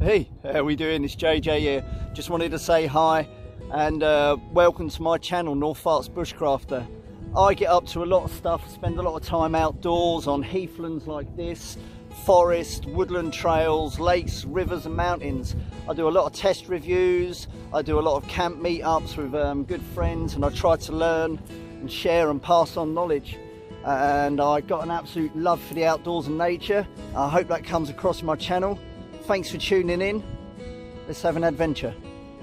Hey, how are we doing? It's JJ here. Just wanted to say hi and welcome to my channel, North Farts Bushcrafter. I get up to a lot of stuff, spend a lot of time outdoors on heathlands like this, forest, woodland trails, lakes, rivers and mountains. I do a lot of test reviews, I do a lot of camp meetups with good friends, and I try to learn and share and pass on knowledge. And I got an absolute love for the outdoors and nature. I hope that comes across in my channel. Thanks for tuning in. Let's have an adventure.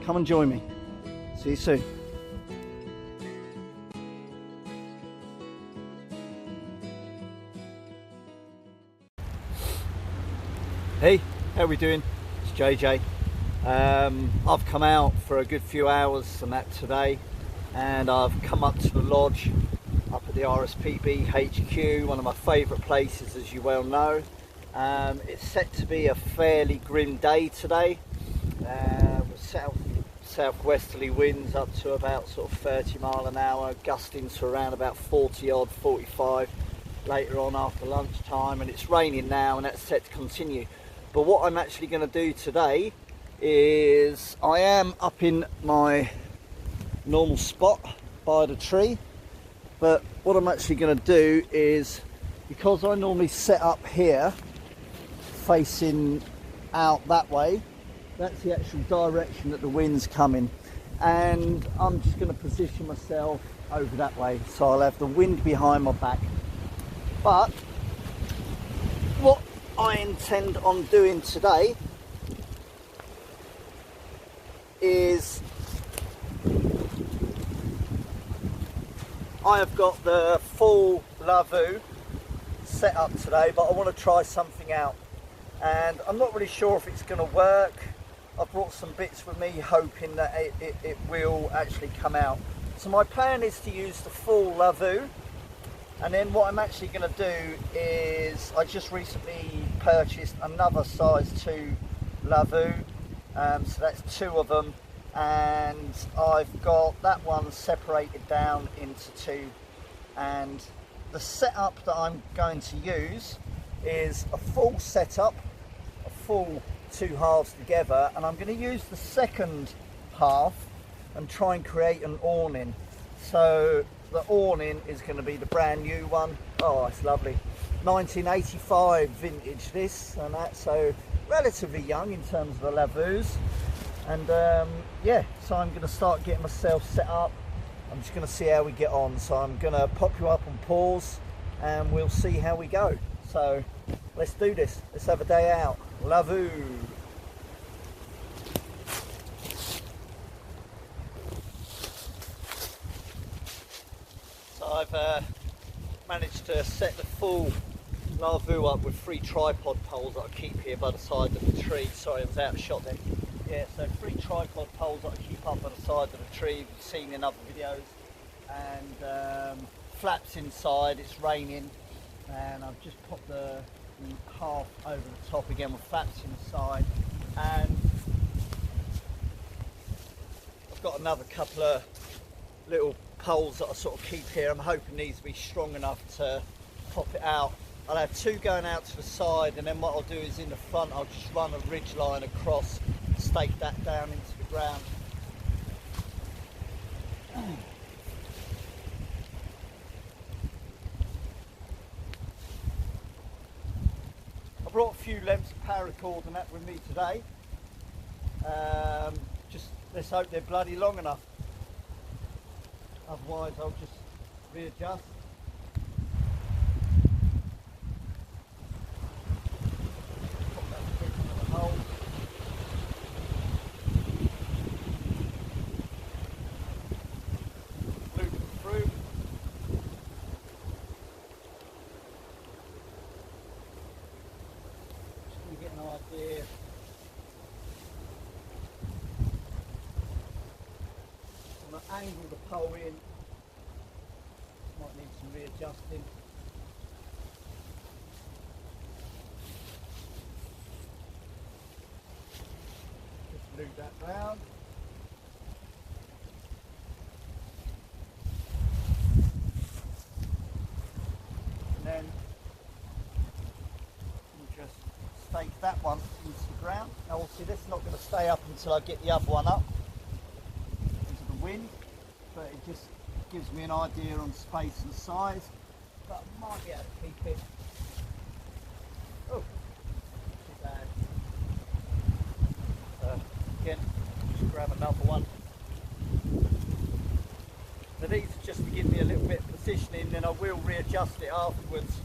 Come and join me. See you soon. Hey, how are we doing? It's JJ. I've come out for a good few hours and that today, and I've come up to the lodge up at the RSPB HQ, one of my favourite places, as you well know. It's set to be a fairly grim day today, with southwesterly winds up to about sort of 30 mile an hour, gusting to around about 40 odd, 45 later on after lunchtime, and it's raining now and that's set to continue. But what I'm actually going to do today is I am up in my normal spot by the tree, but what I'm actually going to do is, because I normally set up here facing out that way, that's the actual direction that the wind's coming, and I'm just going to position myself over that way so I'll have the wind behind my back. But what I intend on doing today is I have got the full lavvu set up today, but I want to try something out. And I'm not really sure if it's going to work. I've brought some bits with me hoping that it will actually come out. So my plan is to use the full lavvu, and then what I'm actually going to do is I just recently purchased another size 2 lavvu, so that's 2 of them, and I've got that one separated down into 2. And the setup that I'm going to use is a full setup, a full 2 halves together, and I'm going to use the second half and try and create an awning. So the awning is going to be the brand new one. Oh, it's lovely, 1985 vintage this and that, so relatively young in terms of the lavvus. And yeah, so I'm going to start getting myself set up. I'm just going to see how we get on, so I'm going to pop you up on pause and we'll see how we go. So let's do this. Let's have a day out. Lavvu. So I've managed to set the full lavvu up with 3 tripod poles that I keep here by the side of the tree. Sorry, I was out of shot then. Yeah, so 3 tripod poles that I keep up on the side of the tree, you've seen in other videos, and flaps inside. It's raining, and I've just popped the half over the top again with flaps inside, and I've got another couple of little poles that I sort of keep here. I'm hoping these will be strong enough to pop it out. I'll have 2 going out to the side, and then what I'll do is in the front I'll just run a ridge line across, stake that down into the ground. I brought a few lengths of paracord and that with me today. Just let's hope they're bloody long enough. Otherwise I'll just readjust. Pop that in the hole. Loop them through. Just to get an idea. I'm going to angle the pole in. Might need some readjusting. Just loop that round. And then you just stake that one into the ground. Now obviously this is not going to stay up until I get the other one up into the wind, but it just gives me an idea on space and size, but I might be able to keep it. Oh, too bad. Again, just grab another one. Now these are just to give me a little bit of positioning, then I will readjust it afterwards.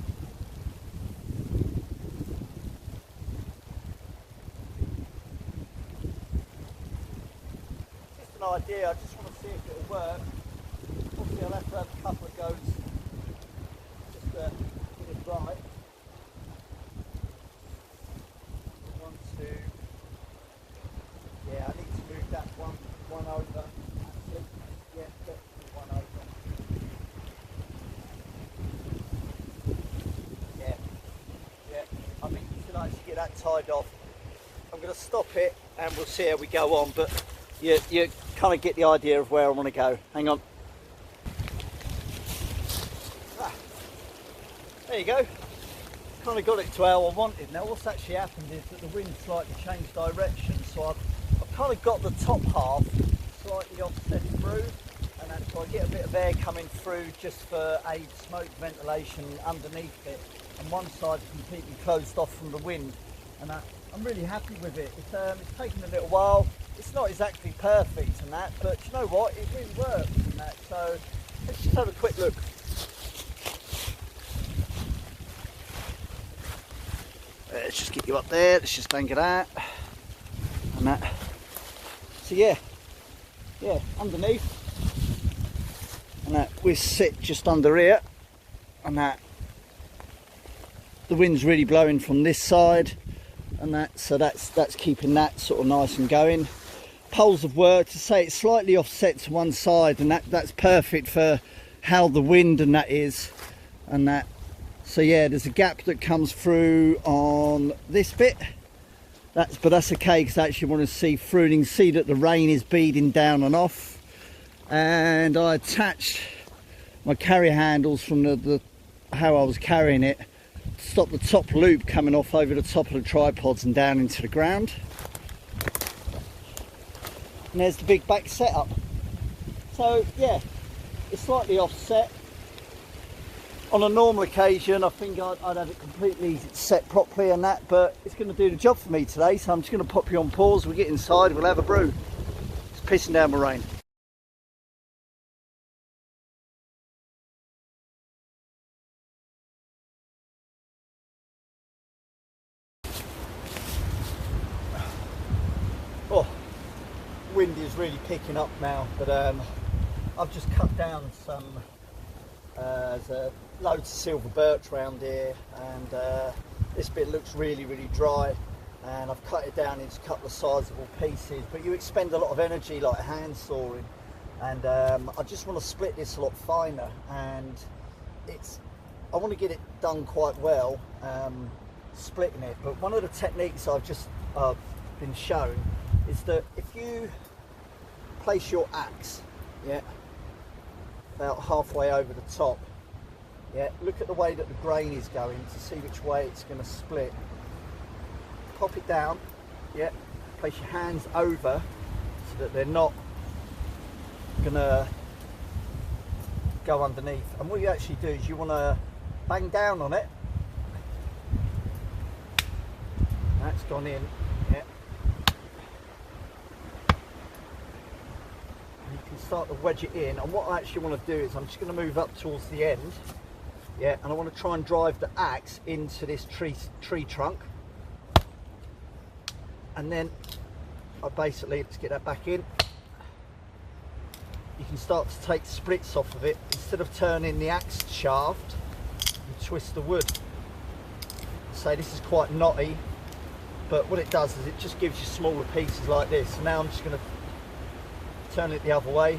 Just an idea, I just want to see if it'll work. Obviously I'll have to have a couple of goes just to get it right. 1, 2. Yeah, I need to move that one over. Actually, yeah, definitely one over. Yeah. I think you can actually get that tied off. I'm going to stop it and we'll see how we go on, but you kind of get the idea of where I want to go. Hang on. There you go. Kind of got it to how I wanted. Now what's actually happened is that the wind slightly changed direction, so I've kind of got the top half slightly offset through, and then so I get a bit of air coming through just for aid smoke ventilation underneath it, and one side's completely closed off from the wind, and I'm really happy with it. It's taken a little while. It's not exactly perfect and that, but you know what, it really works and that. So let's just have a quick look. Let's just get you up there, let's just anchor that and that. So yeah, underneath, and that we sit just under here, and that the wind's really blowing from this side, and that, so that's keeping that sort of nice and going. Poles have worked, to say it's slightly offset to one side, and that's perfect for how the wind and that is, and that. So yeah, there's a gap that comes through on this bit. But that's okay, because I actually want to see through, and you can see that the rain is beading down and off. And I attached my carrier handles from the how I was carrying it to stop the top loop coming off over the top of the tripods and down into the ground. And there's the big back setup. So yeah, it's slightly offset. On a normal occasion, I think I'd have it completely set properly and that, but it's going to do the job for me today, so I'm just going to pop you on pause. We'll get inside, we'll have a brew. It's pissing down with rain. Oh, wind is really picking up now, but I've just cut down some there's loads of silver birch around here, and this bit looks really dry, and I've cut it down into a couple of sizable pieces, but you expend a lot of energy like hand sawing, and I just want to split this a lot finer, and I want to get it done quite well, splitting it. But one of the techniques I've just been shown is that if you place your axe, about halfway over the top, look at the way that the grain is going to see which way it's going to split. Pop it down, place your hands over so that they're not going to go underneath, and what you actually do is you want to bang down on it. That's gone in, start to wedge it in, and what I actually want to do is I'm just going to move up towards the end, and I want to try and drive the axe into this tree trunk, and then I basically, let's get that back in, you can start to take splits off of it. Instead of turning the axe shaft, you twist the wood. So this is quite knotty, but what it does is it just gives you smaller pieces like this. So now I'm just going to turn it the other way,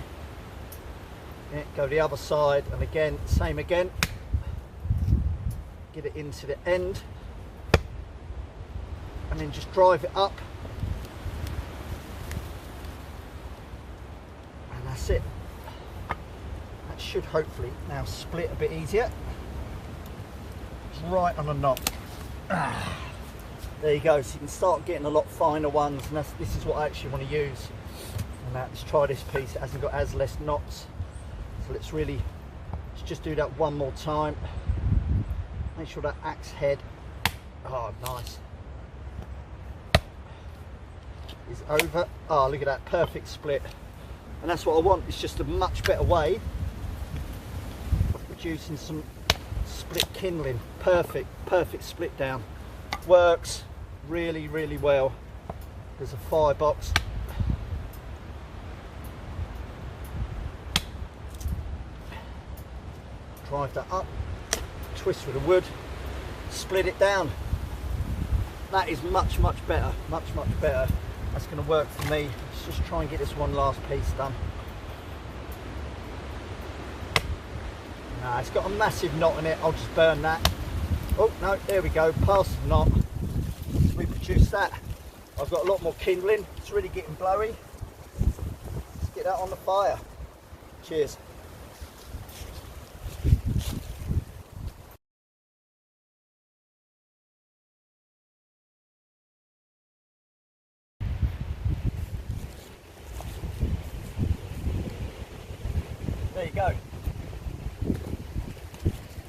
go the other side, and again, same again, get it into the end, and then just drive it up, and that's it. That should hopefully now split a bit easier. It's right on a knot. There you go, so you can start getting a lot finer ones, and this is what I actually want to use. And let's try this piece, it hasn't got as less knots. So let's just do that one more time. Make sure that axe head, oh nice, is over. Oh, look at that, perfect split. And that's what I want, it's just a much better way of producing some split kindling. Perfect split down. Works really, really well. There's a firebox. Drive that up, twist with the wood, split it down. That is much better, much better. That's going to work for me. Let's just try and get this one last piece done. Nah, it's got a massive knot in it, I'll just burn that. Oh no, there we go, past the knot. Let's reproduce that. I've got a lot more kindling, it's really getting blowy. Let's get that on the fire. Cheers. There you go.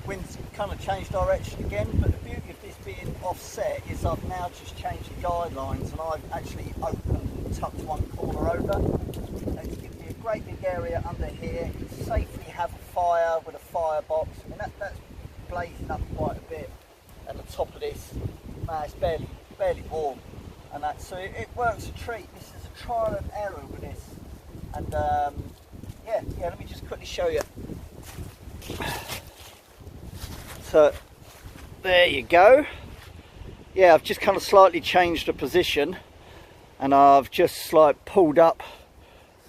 Wind's kind of changed direction again, but the beauty of this being offset is I've now just changed the guidelines, and I've actually opened and tucked one corner over. And it's going to be a great big area under here. You can safely have a fire with a firebox. I mean that's blazing up quite a bit at the top of this. Man, it's barely warm, and that, so it works a treat. This is a trial and error with this, and yeah, let me just quickly show you. So there you go. Yeah, I've just kind of slightly changed the position, and I've just like pulled up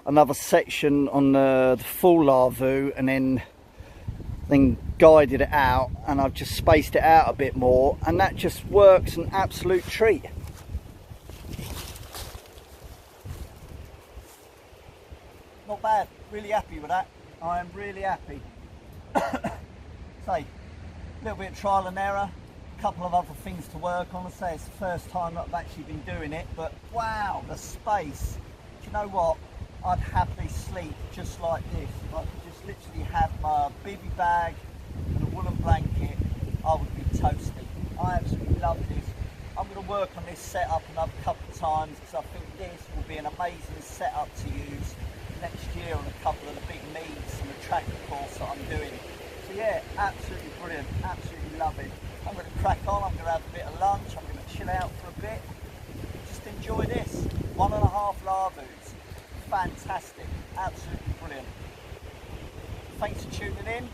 another section on the full lavvu, and then guided it out, and I've just spaced it out a bit more, and that just works an absolute treat. Not bad, really happy with that. I am really happy. Say, a little bit of trial and error, a couple of other things to work on. I say it's the first time that I've actually been doing it, but wow, the space. Do you know what? I'd happily sleep just like this. I could just literally have my bivvy bag and a woolen blanket. I would be toasty. I absolutely love this. I'm going to work on this setup another couple of times, because I think this will be an amazing setup to use next year on a couple of the big meets and the tractor course that I'm doing. So yeah, absolutely brilliant, absolutely love it. I'm going to crack on, I'm going to have a bit of lunch, I'm going to chill out for a bit, just enjoy this. 1.5 lavvus, fantastic, absolutely brilliant. Thanks for tuning in,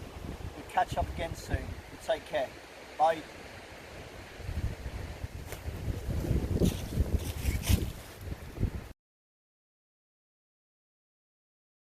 we'll catch up again soon. Take care, bye.